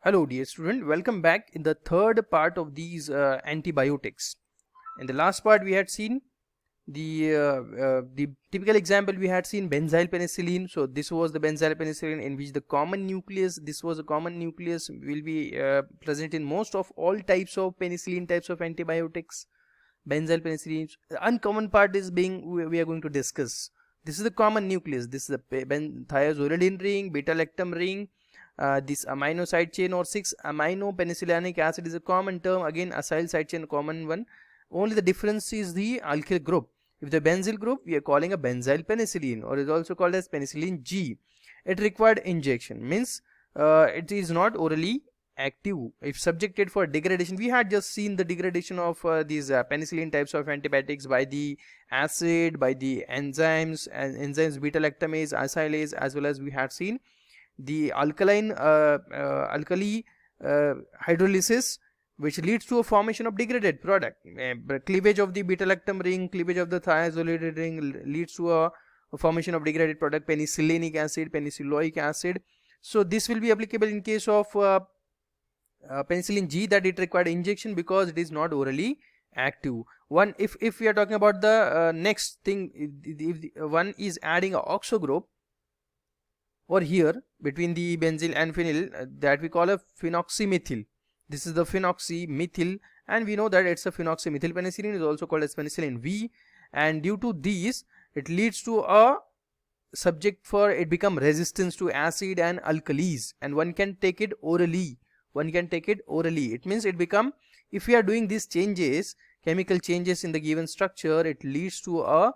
Hello dear student, welcome back in the third part of these antibiotics. In the last part we had seen the typical example. We had seen benzyl penicillin. So this was the benzyl penicillin in which the common nucleus, this was a common nucleus, will be present in most of all types of penicillin types of antibiotics. Benzyl penicillin, the uncommon part is being we are going to discuss. This is the common nucleus. This is the thiazolidine ring, beta-lactam ring. This amino side chain or 6-amino penicillinic acid is a common term. Again, acyl side chain, common one. Only the difference is the alkyl group. If the benzyl group, we are calling a benzyl penicillin, or is also called as penicillin G. It required injection, means it is not orally active. If subjected for degradation, we had just seen the degradation of these penicillin types of antibiotics by the acid, by the enzymes, and enzymes beta-lactamase, acylase, as well as we had seen the alkali hydrolysis, which leads to a formation of degraded product. Cleavage of the beta-lactam ring, cleavage of the thiazolidine ring leads to a formation of degraded product, penicillinic acid, penicilloic acid. So this will be applicable in case of penicillin G, that it required injection because it is not orally active. One, if we are talking about the next thing, if one is adding a oxo group or here between the benzyl and phenyl, that we call a phenoxymethyl. This is the phenoxymethyl, and we know that it's a phenoxymethyl penicillin, is also called as penicillin V, and due to these it leads to a subject for it become resistance to acid and alkalis, and one can take it orally. It means it become, if we are doing these changes, chemical changes in the given structure, it leads to a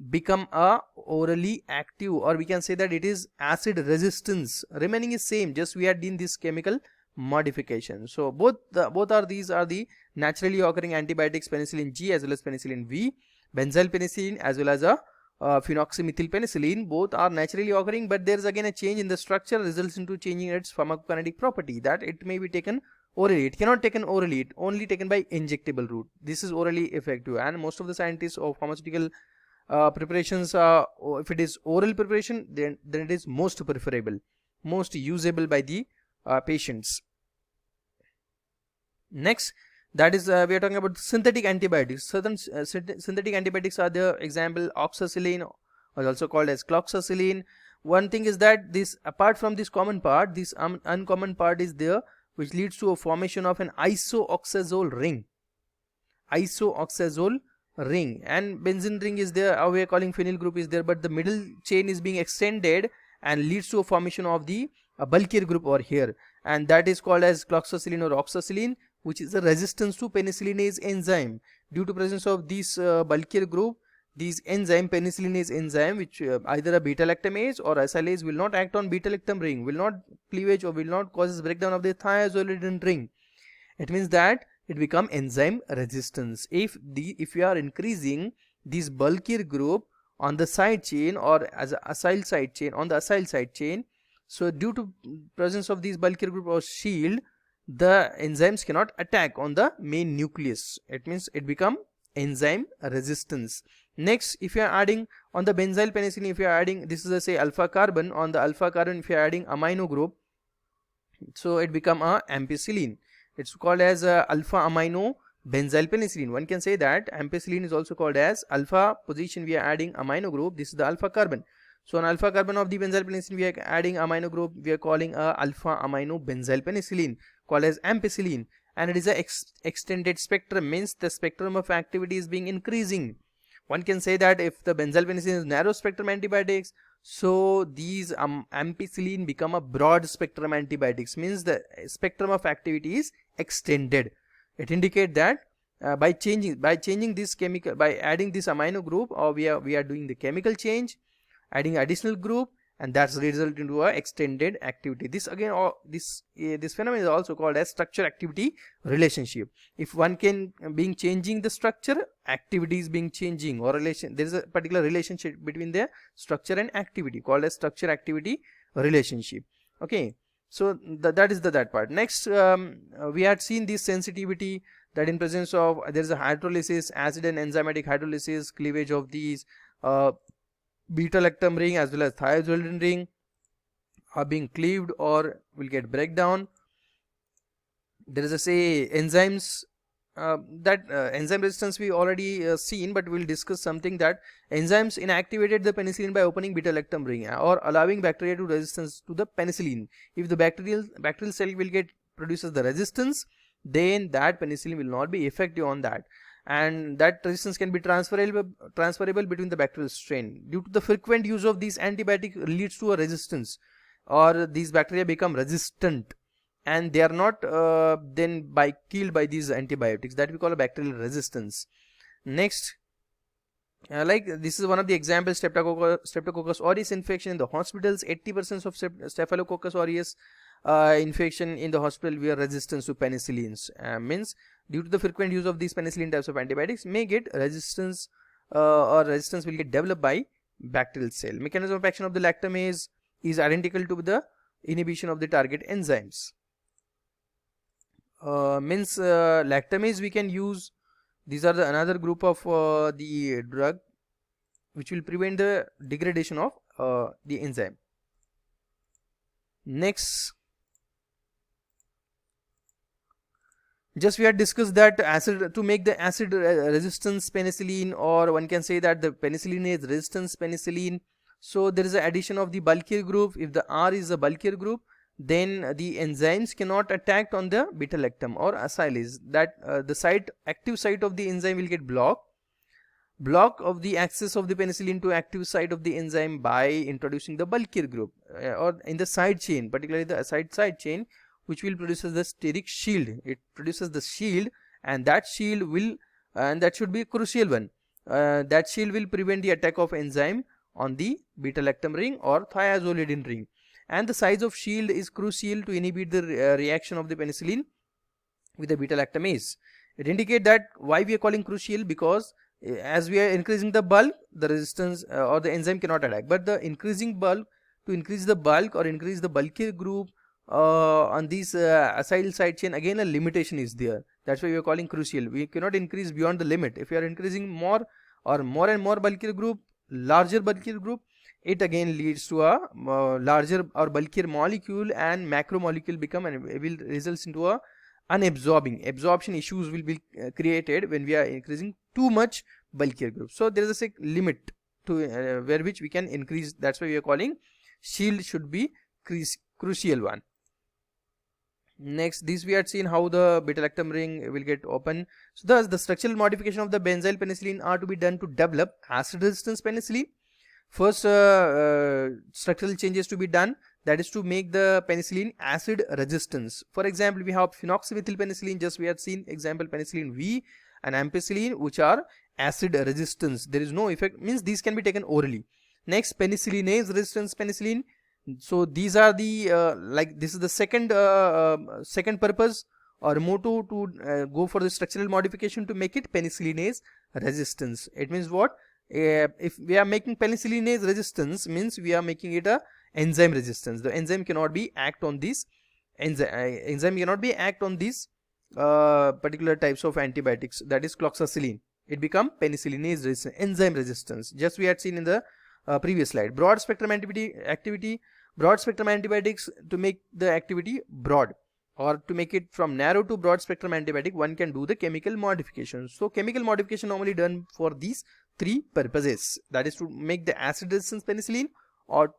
become a orally active, or we can say that it is acid resistance remaining is same, just we had done this chemical modification. So both are the naturally occurring antibiotics, penicillin G as well as penicillin V. Benzyl penicillin as well as a phenoxymethyl penicillin, both are naturally occurring, but there is again a change in the structure results into changing its pharmacokinetic property, that it may be taken orally. It cannot taken orally, it only taken by injectable route. This is orally effective, and most of the scientists of pharmaceutical preparations, if it is oral preparation, then it is most preferable, most usable by the patients. Next, that is we are talking about synthetic antibiotics. Certain synthetic antibiotics are the example oxacillin, or also called as cloxacillin. One thing is that this, apart from this common part, this uncommon part is there, which leads to a formation of an isoxazole ring. And benzene ring is there, we are calling phenyl group is there, but the middle chain is being extended and leads to a formation of the bulkier group over here, and that is called as cloxacillin or oxacillin, which is a resistance to penicillinase enzyme. Due to presence of this bulkier group, these enzyme, penicillinase enzyme, which either a beta-lactamase or acylase, will not act on beta-lactam ring, will not cleavage or will not causes breakdown of the thiazolidine ring. It means that it become enzyme resistance. If we are increasing this bulkier group on the side chain, or as a acyl side chain, on the acyl side chain, so due to presence of this bulkier group or shield, the enzymes cannot attack on the main nucleus. It means it become enzyme resistance. Next, if you are adding on the benzyl penicillin, if you are adding, this is a say alpha carbon, on the alpha carbon if you are adding amino group, so it become a ampicillin. It's called as alpha amino benzyl penicillin. One can say that ampicillin is also called as alpha position, we are adding amino group, this is the alpha carbon. So on alpha carbon of the benzyl penicillin we are adding amino group, we are calling a alpha amino benzyl penicillin, called as ampicillin, and it is a extended spectrum, means the spectrum of activity is being increasing. One can say that if the benzyl penicillin is narrow spectrum antibiotics, so these ampicillin become a broad spectrum antibiotics, means the spectrum of activity is extended. It indicates that by changing this chemical, by adding this amino group, or we are doing the chemical change, adding additional group, and that's result into a extended activity. This again, this phenomenon is also called as structure activity relationship. If one can being changing the structure, activity is being changing, or relation, there is a particular relationship between the structure and activity called as structure activity relationship. Okay, so that is that part. Next, we had seen this sensitivity, that in presence of there is a hydrolysis, acid and enzymatic hydrolysis, cleavage of these beta-lactam ring as well as thiazolidine ring are being cleaved or will get breakdown. there is a say enzymes, that enzyme resistance we already seen, but we'll discuss something that enzymes inactivated the penicillin by opening beta-lactam ring or allowing bacteria to resistance to the penicillin. If the bacterial cell will get produces the resistance, then that penicillin will not be effective on that, and that resistance can be transferable between the bacterial strain. Due to the frequent use of these antibiotic leads to a resistance, or these bacteria become resistant, and they are not then killed by these antibiotics, that we call a bacterial resistance. Next, like this is one of the examples, Streptococcus aureus infection in the hospitals. 80% of Staphylococcus aureus infection in the hospital were resistant to penicillins. Means due to the frequent use of these penicillin types of antibiotics may get resistance, or resistance will get developed by bacterial cell. Mechanism of action of the lactamase is identical to the inhibition of the target enzymes. Lactamase we can use. These are the another group of the drug which will prevent the degradation of the enzyme. Next, just we had discussed that acid, to make the acid resistance penicillin, or one can say that the penicillin is resistance penicillin. So there is an addition of the bulkier group. If the R is a bulkier group, then the enzymes cannot attack on the beta lactam or acylase, that the active site of the enzyme will get block of the access of the penicillin to active site of the enzyme by introducing the bulkier group, or in the side chain, particularly the side chain, which will produce the steric shield. It produces the shield, and that shield will, and that should be a crucial one, that shield will prevent the attack of enzyme on the beta lactam ring or thiazolidine ring. And the size of shield is crucial to inhibit the reaction of the penicillin with the beta lactamase. It indicates that why we are calling crucial, because as we are increasing the bulk, the resistance or the enzyme cannot attack, but the increasing bulk, to increase the bulk or increase the bulkier group on this acyl side chain, again a limitation is there. That's why we are calling crucial. We cannot increase beyond the limit. If we are increasing more and more bulkier group, larger bulkier group, it again leads to a larger or bulkier molecule, and macromolecule become, and it will results into a absorption issues will be created when we are increasing too much bulkier group. So there is a limit to where which we can increase. That's why we are calling shield should be crucial one. Next, this we had seen how the beta lactam ring will get open. So thus the structural modification of the benzyl penicillin are to be done to develop acid resistance penicillin. First structural changes to be done, that is to make the penicillin acid resistance. For example, we have phenoxymethyl penicillin, just we had seen example penicillin V and ampicillin, which are acid resistance. There is no effect, means these can be taken orally. Next, penicillinase resistance penicillin. So these are the like this is the second purpose or motto to go for the structural modification to make it penicillinase resistance. It means what? If we are making penicillinase resistance, means we are making it a enzyme resistance. The enzyme cannot be act on this enzyme cannot be act on these particular types of antibiotics, that is cloxacillin. It become penicillinase resistance, enzyme resistance. Just we had seen in the previous slide. Broad spectrum activity, broad spectrum antibiotics, to make the activity broad or to make it from narrow to broad spectrum antibiotic, one can do the chemical modification. So chemical modification normally done for these three purposes, that is to make the acid resistance penicillin, or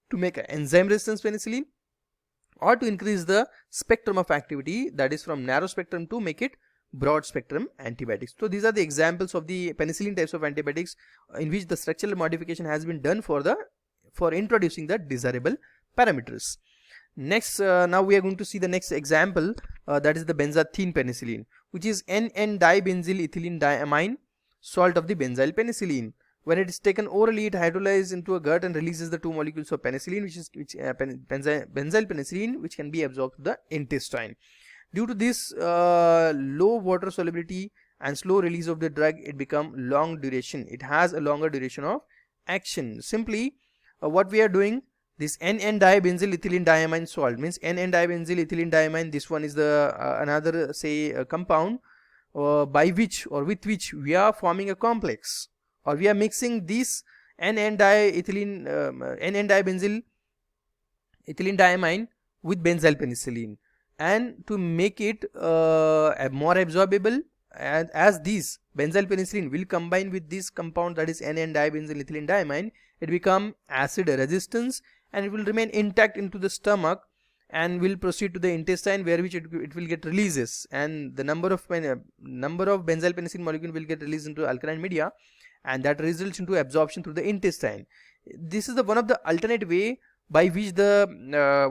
to make an enzyme resistance penicillin, or to increase the spectrum of activity, that is from narrow spectrum to make it broad spectrum antibiotics. So these are the examples of the penicillin types of antibiotics in which the structural modification has been done for introducing the desirable parameters. Next, now we are going to see the next example, that is the benzathine penicillin, which is N,N-dibenzyl ethylene diamine, salt of the benzyl penicillin. When it is taken orally, it hydrolyzes into a gut and releases the two molecules of penicillin, benzyl penicillin, which can be absorbed to the intestine. Due to this low water solubility and slow release of the drug, it becomes long duration. It has a longer duration of action. Simply, what we are doing, this N,N-dibenzyl ethylene diamine salt, means N,N-dibenzyl ethylene diamine, this one is the another compound by which or with which we are forming a complex, or we are mixing this N,N-dibenzyl ethylene diamine with benzyl penicillin, and to make it more absorbable, as these benzyl penicillin will combine with this compound, that is N,N-dibenzyl ethylene diamine, it become acid resistance and it will remain intact into the stomach and will proceed to the intestine, where which it will get releases, and the number of benzyl penicillin molecule will get released into alkaline media, and that results into absorption through the intestine. This is the one of the alternate way by which the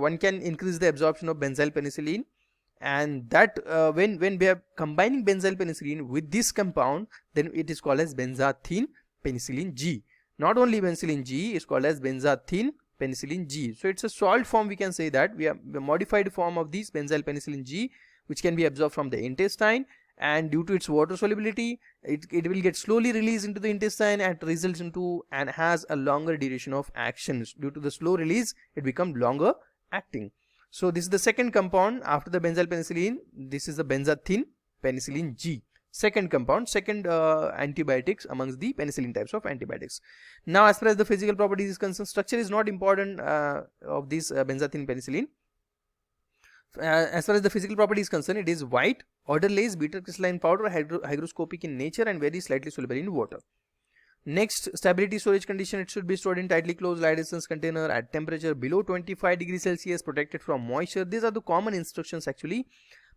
one can increase the absorption of benzyl penicillin, and that when we are combining benzyl penicillin with this compound, then it is called as benzathine penicillin G. Not only penicillin G is called as benzathine penicillin G. So it's a salt form, we can say that we have a modified form of this benzyl penicillin G, which can be absorbed from the intestine, and due to its water solubility, it will get slowly released into the intestine and results into and has a longer duration of actions. Due to the slow release, it becomes longer acting. So this is the second compound after the benzyl penicillin. This is the benzathine penicillin G. Second compound, second antibiotics amongst the penicillin types of antibiotics. Now, as far as the physical properties is concerned, structure is not important of this benzathine penicillin. As far as the physical property is concerned, it is white, odorless, bitter crystalline powder, hygroscopic in nature and very slightly soluble in water. Next, stability storage condition, it should be stored in tightly closed light resistance container at temperature below 25 degrees Celsius, protected from moisture. These are the common instructions actually,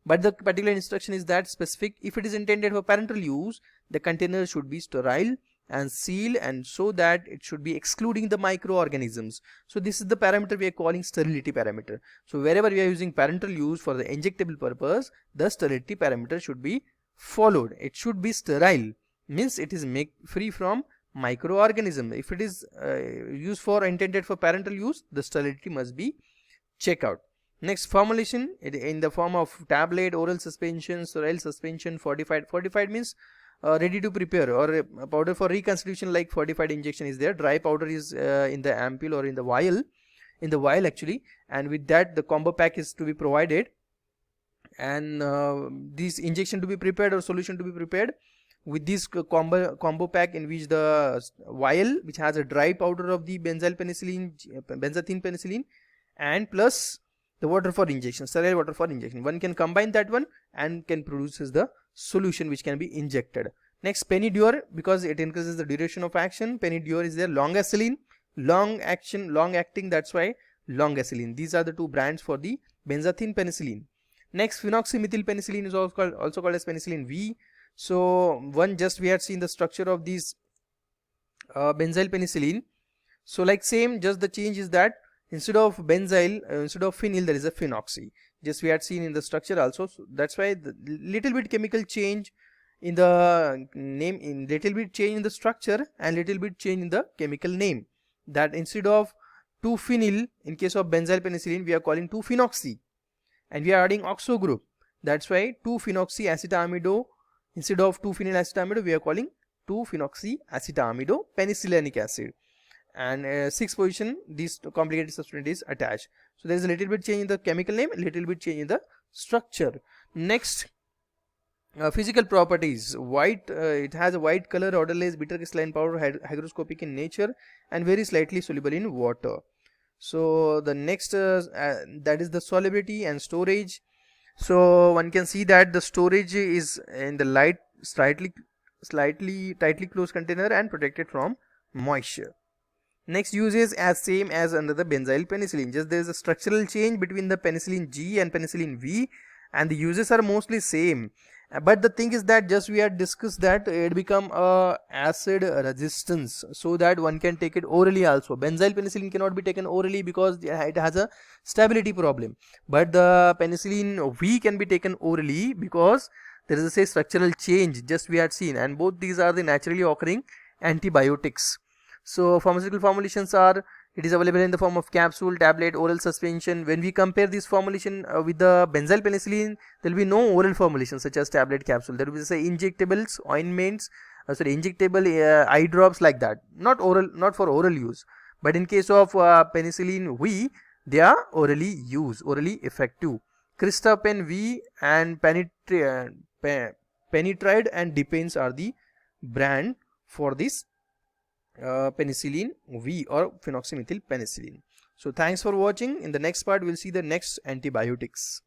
but the particular instruction is that specific. If it is intended for parenteral use, the container should be sterile and sealed, and so that it should be excluding the microorganisms. So this is the parameter we are calling sterility parameter. So wherever we are using parenteral use for the injectable purpose, the sterility parameter should be followed. It should be sterile, means it is free from microorganism. If it is used for intended for parenteral use, the sterility must be checked out. Next, formulation in the form of tablet, oral suspension, sterile suspension, fortified. Fortified means ready to prepare, or a powder for reconstitution like fortified injection is there. Dry powder is in the ampule or in the vial actually, and with that the combo pack is to be provided, and this injection to be prepared or solution to be prepared with this combo pack, in which the vial which has a dry powder of the benzathine penicillin and plus the water for injection, sterile water for injection. One can combine that one and can produce the solution which can be injected. Next, Penidur, because it increases the duration of action. Penidur is there. Longacillin, long acting, that's why Longacillin. These are the two brands for the benzathine penicillin. Next, phenoxymethyl penicillin is also called as penicillin V. So we had seen the structure of these benzyl penicillin. So like same, just the change is that instead of benzyl, instead of phenyl, there is a phenoxy. Just we had seen in the structure also. So that's why the little bit chemical change in the name, in little bit change in the structure and little bit change in the chemical name. That instead of 2-phenyl in case of benzyl penicillin, we are calling 2-phenoxy, and we are adding oxo group. That's why 2-phenoxyacetamido instead of 2-phenylacetamide, we are calling 2-phenoxyacetamido penicillinic acid. And 6th position, this complicated substance is attached. So there is a little bit change in the chemical name, a little bit change in the structure. Next, physical properties. White, it has a white color, odorless, bitter crystalline powder, hygroscopic in nature and very slightly soluble in water. So the next that is the solubility and storage. So one can see that the storage is in the light, slightly tightly closed container and protected from moisture. Next, uses as same as under the benzyl penicillin. Just there is a structural change between the penicillin G and penicillin V, and the uses are mostly same. But the thing is that just we had discussed that it become a acid resistance, so that one can take it orally also. Benzyl penicillin cannot be taken orally because it has a stability problem, but the penicillin V can be taken orally because there is a structural change just we had seen, and both these are the naturally occurring antibiotics. So pharmaceutical formulations are, it is available in the form of capsule, tablet, oral suspension. When we compare this formulation with the benzyl penicillin, there will be no oral formulation such as tablet, capsule. There will be say injectables, ointments, injectable eye drops like that. Not oral, not for oral use. But in case of penicillin V, they are orally used, orally effective. Cristapen V and Penetride and Depends are the brand for this penicillin V or phenoxymethyl penicillin. So thanks for watching. In the next part, we'll see the next antibiotics.